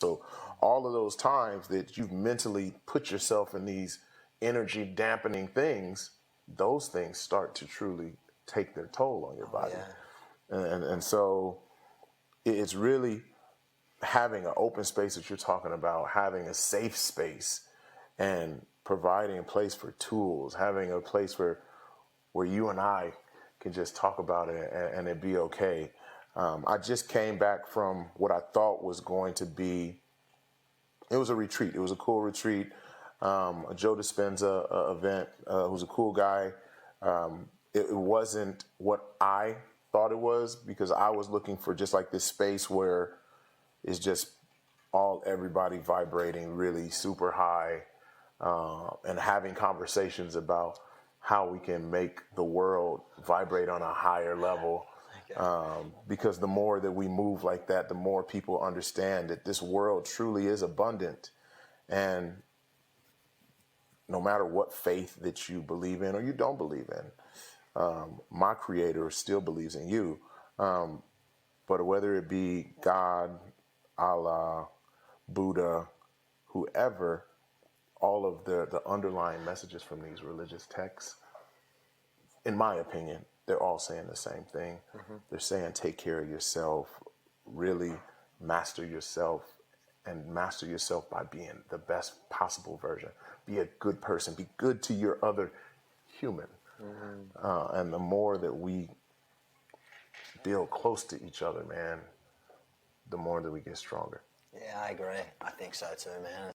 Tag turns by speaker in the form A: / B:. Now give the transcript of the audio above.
A: So all of those times that you've mentally put yourself in these energy dampening things, those things start to truly take their toll on your body. And so it's really having an open space that you're talking about, having a safe space, and providing a place for tools, having a place where you and I can just talk about it and it be okay. I just came back from what I thought was going to be, it was a retreat. It was a cool retreat, a Joe Dispenza event, who's a cool guy. It wasn't what I thought it was, because I was looking for just like this space where it's just everybody vibrating really super high, and having conversations about how we can make the world vibrate on a higher level. Because the more that we move like that, the more people understand that this world truly is abundant. And no matter what faith that you believe in or you don't believe in, my creator still believes in you. But whether it be God, Allah, Buddha, whoever, all of the underlying messages from these religious texts, in my opinion, they're all saying the same thing. They're saying take care of yourself, really master yourself, and master yourself by being the best possible version. Be a good person. Be good to your other human. And the more that we build close to each other, man, the more that we get stronger.
B: Yeah, I agree. I think so too, man.